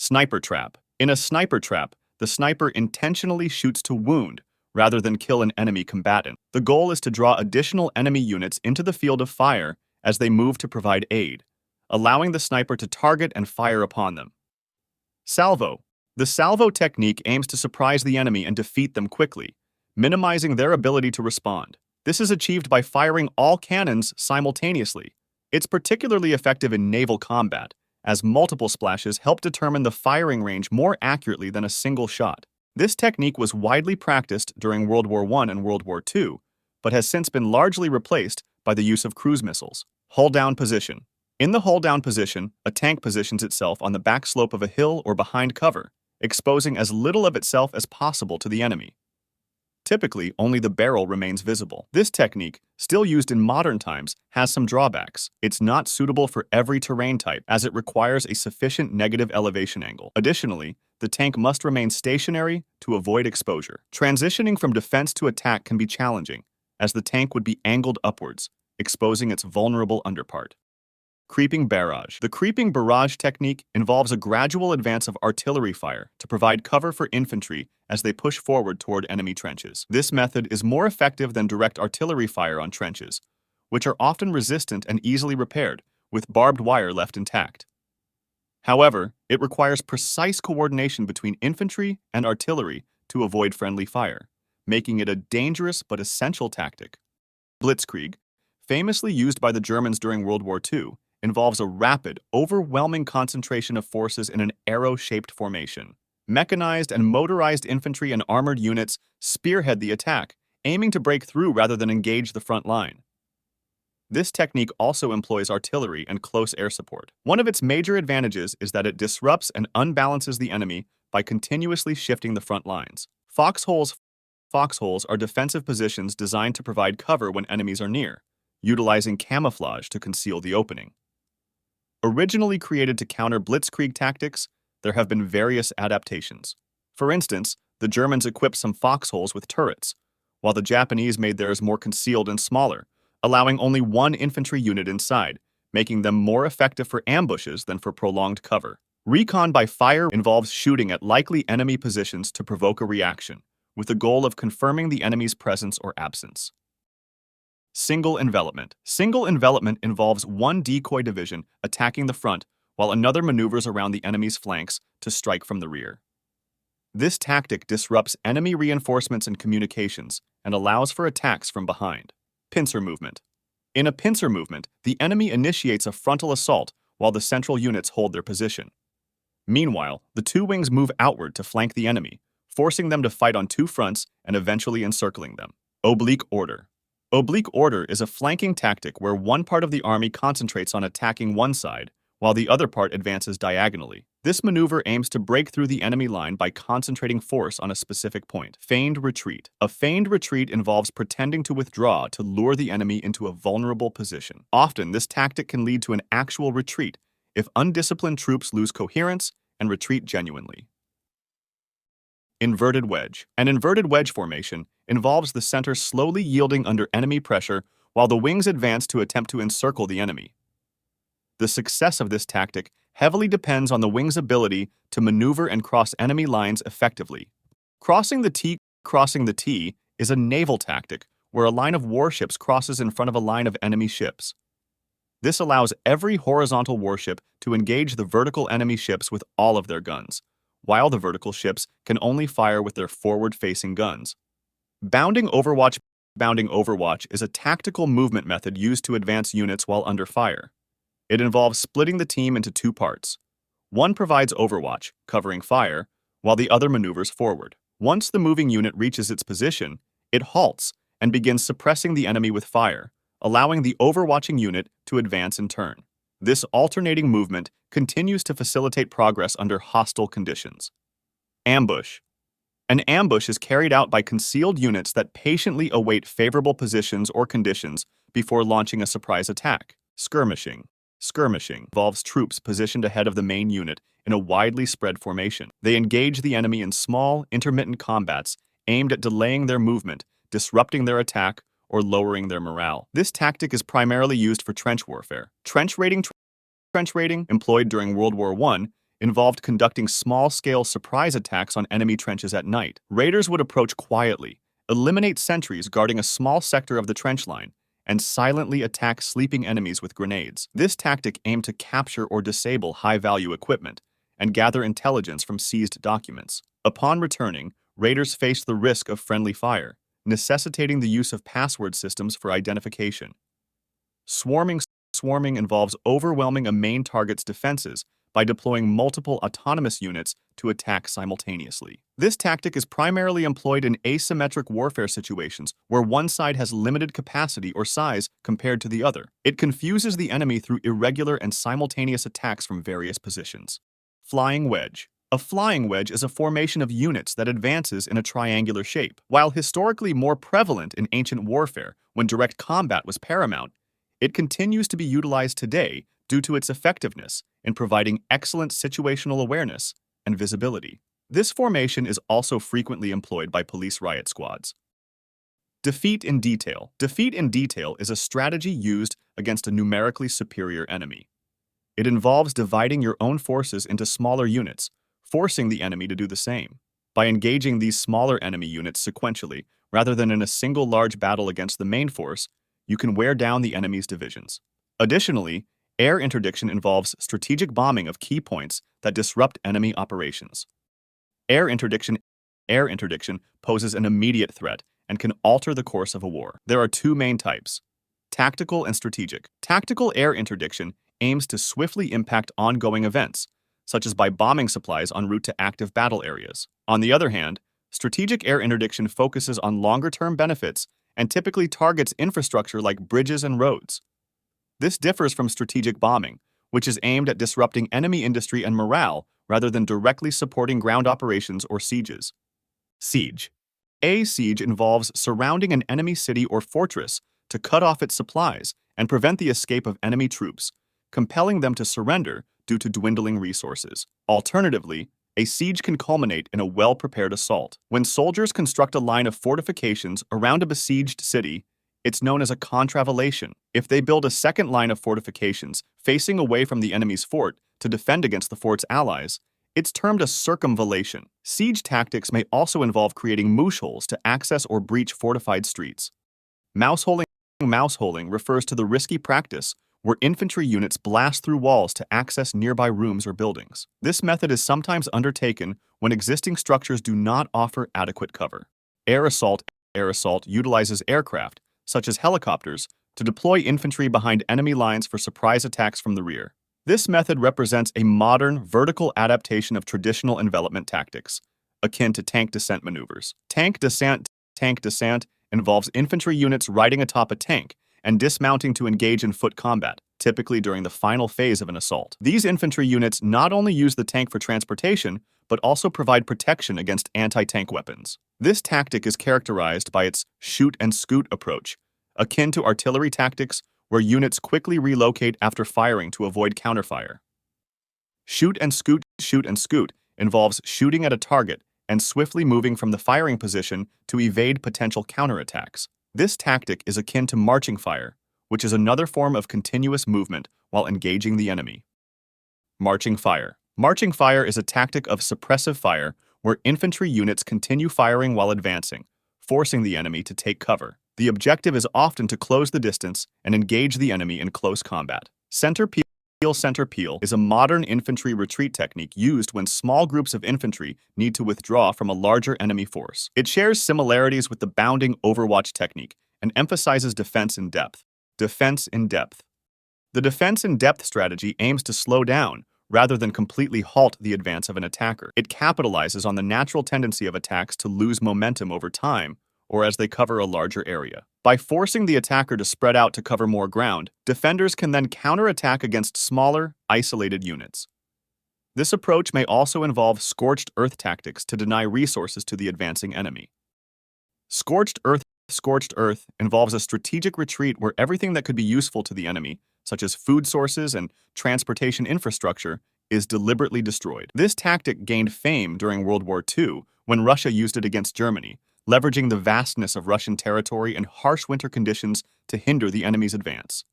Sniper trap. In a sniper trap, the sniper intentionally shoots to wound rather than kill an enemy combatant. The goal is to draw additional enemy units into the field of fire as they move to provide aid, allowing the sniper to target and fire upon them. Salvo. The salvo technique aims to surprise the enemy and defeat them quickly, minimizing their ability to respond. This is achieved by firing all cannons simultaneously. It's particularly effective in naval combat, as multiple splashes help determine the firing range more accurately than a single shot. This technique was widely practiced during World War I and World War II, but has since been largely replaced by the use of cruise missiles. Hull-down position. In the hull-down position, a tank positions itself on the back slope of a hill or behind cover, exposing as little of itself as possible to the enemy. Typically, only the barrel remains visible. This technique, still used in modern times, has some drawbacks. It's not suitable for every terrain type, as it requires a sufficient negative elevation angle. Additionally, the tank must remain stationary to avoid exposure. Transitioning from defense to attack can be challenging, as the tank would be angled upwards, exposing its vulnerable underpart. Creeping barrage. The creeping barrage technique involves a gradual advance of artillery fire to provide cover for infantry as they push forward toward enemy trenches. This method is more effective than direct artillery fire on trenches, which are often resistant and easily repaired, with barbed wire left intact. However, it requires precise coordination between infantry and artillery to avoid friendly fire, making it a dangerous but essential tactic. Blitzkrieg, famously used by the Germans during World War II, involves a rapid, overwhelming concentration of forces in an arrow-shaped formation. Mechanized and motorized infantry and armored units spearhead the attack, aiming to break through rather than engage the front line. This technique also employs artillery and close air support. One of its major advantages is that it disrupts and unbalances the enemy by continuously shifting the front lines. Foxholes are defensive positions designed to provide cover when enemies are near, utilizing camouflage to conceal the opening. Originally created to counter Blitzkrieg tactics, there have been various adaptations. For instance, the Germans equipped some foxholes with turrets, while the Japanese made theirs more concealed and smaller, allowing only one infantry unit inside, making them more effective for ambushes than for prolonged cover. Recon by fire involves shooting at likely enemy positions to provoke a reaction, with the goal of confirming the enemy's presence or absence. Single envelopment. Single envelopment involves one decoy division attacking the front while another maneuvers around the enemy's flanks to strike from the rear. This tactic disrupts enemy reinforcements and communications and allows for attacks from behind. Pincer movement. In a pincer movement, the enemy initiates a frontal assault while the central units hold their position. Meanwhile, the two wings move outward to flank the enemy, forcing them to fight on two fronts and eventually encircling them. Oblique Order. Oblique Order is a flanking tactic where one part of the army concentrates on attacking one side, while the other part advances diagonally. This maneuver aims to break through the enemy line by concentrating force on a specific point. Feigned Retreat. A feigned retreat involves pretending to withdraw to lure the enemy into a vulnerable position. Often, this tactic can lead to an actual retreat if undisciplined troops lose coherence and retreat genuinely. Inverted wedge. An inverted wedge formation involves the center slowly yielding under enemy pressure while the wings advance to attempt to encircle the enemy. The success of this tactic heavily depends on the wing's ability to maneuver and cross enemy lines effectively. Crossing the T is a naval tactic where a line of warships crosses in front of a line of enemy ships. This allows every horizontal warship to engage the vertical enemy ships with all of their guns, while the vertical ships can only fire with their forward-facing guns. Bounding Overwatch is a tactical movement method used to advance units while under fire. It involves splitting the team into two parts. One provides overwatch, covering fire, while the other maneuvers forward. Once the moving unit reaches its position, it halts and begins suppressing the enemy with fire, allowing the overwatching unit to advance in turn. This alternating movement continues to facilitate progress under hostile conditions. Ambush. An ambush is carried out by concealed units that patiently await favorable positions or conditions before launching a surprise attack. Skirmishing. Skirmishing involves troops positioned ahead of the main unit in a widely spread formation. They engage the enemy in small, intermittent combats aimed at delaying their movement, disrupting their attack, or lowering their morale. This tactic is primarily used for trench warfare. Trench raiding, employed during World War I, involved conducting small-scale surprise attacks on enemy trenches at night. Raiders would approach quietly, eliminate sentries guarding a small sector of the trench line, and silently attack sleeping enemies with grenades. This tactic aimed to capture or disable high-value equipment and gather intelligence from seized documents. Upon returning, raiders faced the risk of friendly fire, necessitating the use of password systems for identification. Swarming involves overwhelming a main target's defenses by deploying multiple autonomous units to attack simultaneously. This tactic is primarily employed in asymmetric warfare situations where one side has limited capacity or size compared to the other. It confuses the enemy through irregular and simultaneous attacks from various positions. Flying Wedge. A flying wedge is a formation of units that advances in a triangular shape. While historically more prevalent in ancient warfare when direct combat was paramount, it continues to be utilized today due to its effectiveness in providing excellent situational awareness and visibility. This formation is also frequently employed by police riot squads. Defeat in detail. Defeat in detail is a strategy used against a numerically superior enemy. It involves dividing your own forces into smaller units, forcing the enemy to do the same. By engaging these smaller enemy units sequentially, rather than in a single large battle against the main force, you can wear down the enemy's divisions. Additionally, air interdiction involves strategic bombing of key points that disrupt enemy operations. Air interdiction poses an immediate threat and can alter the course of a war. There are two main types: tactical and strategic. Tactical air interdiction aims to swiftly impact ongoing events, such as by bombing supplies en route to active battle areas. On the other hand, strategic air interdiction focuses on longer-term benefits and typically targets infrastructure like bridges and roads. This differs from strategic bombing, which is aimed at disrupting enemy industry and morale rather than directly supporting ground operations or sieges. Siege. A siege involves surrounding an enemy city or fortress to cut off its supplies and prevent the escape of enemy troops, compelling them to surrender due to dwindling resources. Alternatively, a siege can culminate in a well-prepared assault. When soldiers construct a line of fortifications around a besieged city, it's known as a contravallation. If they build a second line of fortifications facing away from the enemy's fort to defend against the fort's allies, it's termed a circumvallation. Siege tactics may also involve creating mouseholes to access or breach fortified streets. Mouseholing refers to the risky practice where infantry units blast through walls to access nearby rooms or buildings. This method is sometimes undertaken when existing structures do not offer adequate cover. Air assault utilizes aircraft, such as helicopters, to deploy infantry behind enemy lines for surprise attacks from the rear. This method represents a modern, vertical adaptation of traditional envelopment tactics, akin to tank descent maneuvers. Tank descent involves infantry units riding atop a tank and dismounting to engage in foot combat, typically during the final phase of an assault. These infantry units not only use the tank for transportation, but also provide protection against anti-tank weapons. This tactic is characterized by its shoot-and-scoot approach, akin to artillery tactics where units quickly relocate after firing to avoid counterfire. Shoot-and-scoot involves shooting at a target and swiftly moving from the firing position to evade potential counterattacks. This tactic is akin to marching fire, which is another form of continuous movement while engaging the enemy. Marching fire. Marching fire is a tactic of suppressive fire where infantry units continue firing while advancing, forcing the enemy to take cover. The objective is often to close the distance and engage the enemy in close combat. Center peel is a modern infantry retreat technique used when small groups of infantry need to withdraw from a larger enemy force. It shares similarities with the bounding Overwatch technique and emphasizes defense in depth. Defense in depth. The defense in depth strategy aims to slow down rather than completely halt the advance of an attacker. It capitalizes on the natural tendency of attacks to lose momentum over time or as they cover a larger area. By forcing the attacker to spread out to cover more ground, defenders can then counterattack against smaller, isolated units. This approach may also involve Scorched Earth tactics to deny resources to the advancing enemy. Scorched Earth involves a strategic retreat where everything that could be useful to the enemy, such as food sources and transportation infrastructure, is deliberately destroyed. This tactic gained fame during World War II when Russia used it against Germany, leveraging the vastness of Russian territory and harsh winter conditions to hinder the enemy's advance.